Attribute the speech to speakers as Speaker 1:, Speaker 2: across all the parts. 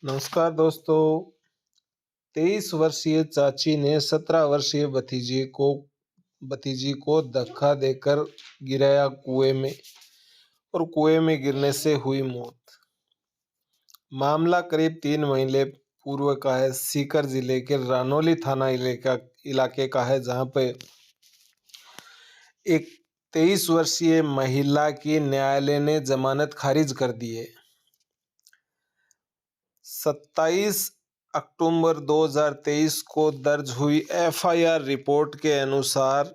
Speaker 1: नमस्कार दोस्तों। 23 वर्षीय चाची ने 17 वर्षीय भतीजी को धक्का देकर गिराया कुएं में और कुएं में गिरने से हुई मौत। मामला करीब 3 महीने पूर्व का है। सीकर जिले के रानौली थाना इलाके का है, जहां पे एक 23 वर्षीय महिला की न्यायालय ने जमानत खारिज कर दी है। 27 अक्टूबर 2023 को दर्ज हुई एफआईआर रिपोर्ट के अनुसार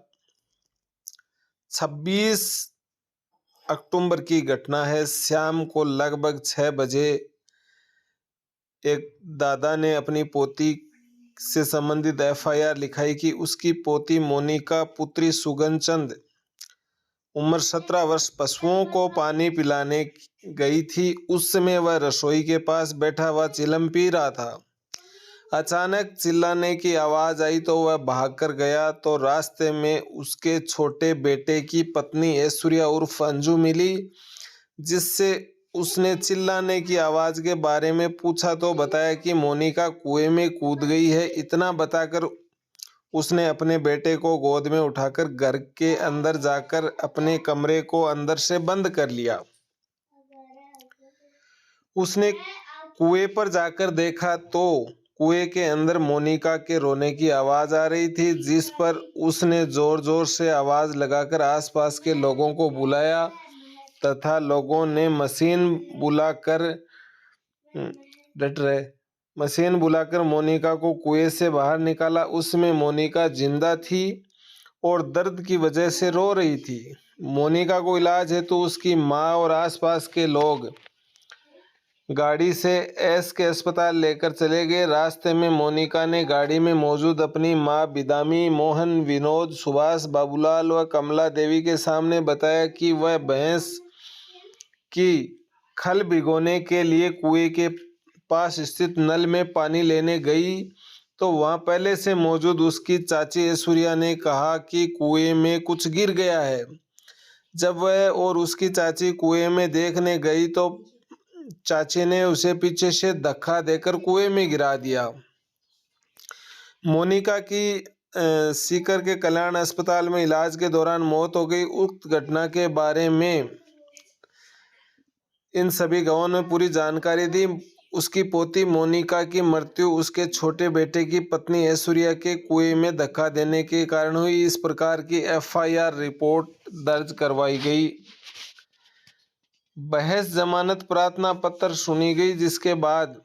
Speaker 1: 26 अक्टूबर की घटना है। शाम को लगभग 6 बजे एक दादा ने अपनी पोती से संबंधित एफआईआर लिखाई कि उसकी पोती मोनिका पुत्री सुगन चंद उम्र 17 वर्ष पशुओं को पानी पिलाने गई थी। उस समय वह रसोई के पास बैठा हुआ चिलम पी रहा था। अचानक चिल्लाने की आवाज आई तो वह भागकर गया तो रास्ते में उसके छोटे बेटे की पत्नी ऐश्वर्या उर्फ अंजू मिली, जिससे उसने चिल्लाने की आवाज के बारे में पूछा तो बताया कि मोनिका कुएं में कूद गई है। इतना बताकर उसने अपने बेटे को गोद में उठाकर घर के अंदर जाकर अपने कमरे को अंदर से बंद कर लिया। उसने कुएं पर जाकर देखा तो कुएं के अंदर मोनिका के रोने की आवाज आ रही थी, जिस पर उसने जोर जोर से आवाज लगाकर आसपास के लोगों को बुलाया तथा लोगों ने मशीन बुलाकर मोनिका को कुएं से बाहर निकाला। उसमें मोनिका जिंदा थी और दर्द की वजह से रो रही थी। मोनिका को इलाज हेतु उसकी मां और आसपास के लोग गाड़ी से एस के अस्पताल लेकर चले गए। रास्ते में मोनिका ने गाड़ी में मौजूद अपनी मां बिदामी, मोहन, विनोद, सुभाष, बाबूलाल व कमला देवी के सामने बताया कि वह भैंस की खल भिगोने के लिए कुएं के पास स्थित नल में पानी लेने गई तो वहां पहले से मौजूद उसकी चाची ऐश्वर्या ने कहा कि कुएं में कुछ गिर गया है। जब वह और उसकी चाची कुएं में देखने गई तो चाची ने उसे पीछे से धक्का देकर कुएं में गिरा दिया। मोनिका की सीकर के कल्याण अस्पताल में इलाज के दौरान मौत हो गई। उक्त घटना के बारे में इन सभी गवाहों ने पूरी जानकारी दी। उसकी पोती मोनिका की मृत्यु उसके छोटे बेटे की पत्नी ऐश्वर्या के कुएं में धक्का देने के कारण हुई। इस प्रकार की एफआईआर रिपोर्ट दर्ज करवाई गई। बहस जमानत प्रार्थना पत्र सुनी गई, जिसके बाद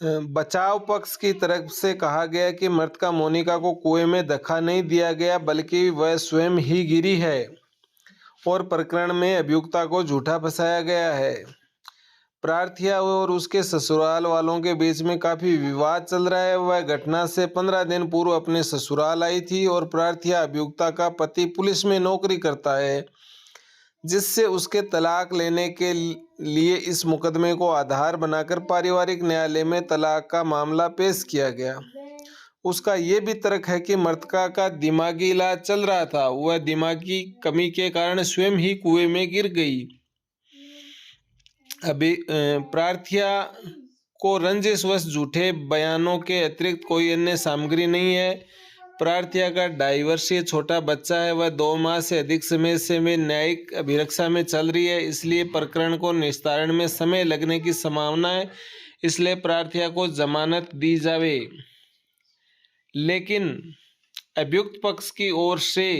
Speaker 1: बचाव पक्ष की तरफ से कहा गया कि मृतका मोनिका को कुएं में धक्का नहीं दिया गया बल्कि वह स्वयं ही गिरी है और प्रकरण में अभियुक्ता को झूठा फंसाया गया है। प्रार्थिया और उसके ससुराल वालों के बीच में काफी विवाद चल रहा है। वह घटना से 15 दिन पूर्व अपने ससुराल आई थी और प्रार्थिया अभियुक्ता का पति पुलिस में नौकरी करता है, जिससे उसके तलाक लेने के लिए इस मुकदमे को आधार बनाकर पारिवारिक न्यायालय में तलाक का मामला पेश किया गया। उसका ये भी तर्क है कि मृतका का दिमागी इलाज चल रहा था, वह दिमागी कमी के कारण स्वयं ही कुएं में गिर गई। अभी प्रार्थिया को रंजिशवश झूठे बयानों के अतिरिक्त कोई अन्य सामग्री नहीं है। प्रार्थिया का 2.5 वर्षीय छोटा बच्चा है। वह 2 माह से अधिक समय से न्यायिक अभिरक्षा में चल रही है, इसलिए प्रकरण को निस्तारण में समय लगने की संभावना है। इसलिए प्रार्थिया को जमानत दी जावे। लेकिन अभियुक्त पक्ष की ओर से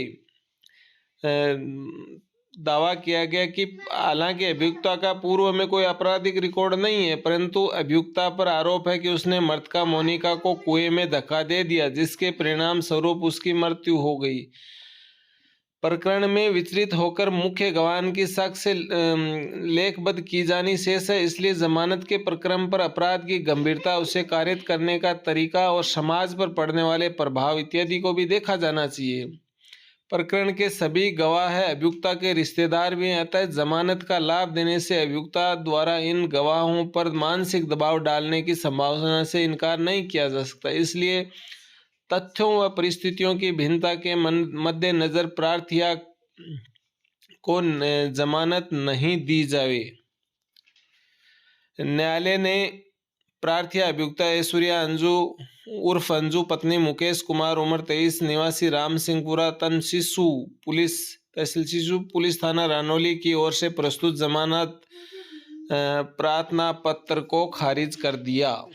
Speaker 1: दावा किया गया कि हालांकि अभियुक्ता का पूर्व में कोई आपराधिक रिकॉर्ड नहीं है, परंतु अभियुक्ता पर आरोप है कि उसने मृतका मोनिका को कुएं में धक्का दे दिया, जिसके परिणाम स्वरूप उसकी मृत्यु हो गई। प्रकरण में विचलित होकर मुख्य गवाह की साक्ष्य लेखबद्ध की जानी शेष है। इसलिए जमानत के प्रकरण पर अपराध की गंभीरता, उसे कारित करने का तरीका और समाज पर पड़ने वाले प्रभाव इत्यादि को भी देखा जाना चाहिए। प्रकरण के सभी गवाह है अभियुक्ता के रिश्तेदार भी हैं, अतः जमानत का लाभ देने से अभियुक्ता द्वारा इन गवाहों पर मानसिक दबाव डालने की संभावना से इनकार नहीं किया जा सकता। इसलिए तथ्यों व परिस्थितियों की भिन्नता के मद्देनजर प्रार्थिया को जमानत नहीं दी जाए। न्यायालय ने प्रार्थी अभियुक्त ऐश्वर्या अंजू उर्फ अंजू पत्नी मुकेश कुमार उम्र 23 निवासी राम सिंहपुरा तहसील शिशु पुलिस थाना रानौली की ओर से प्रस्तुत जमानत प्रार्थना पत्र को खारिज कर दिया।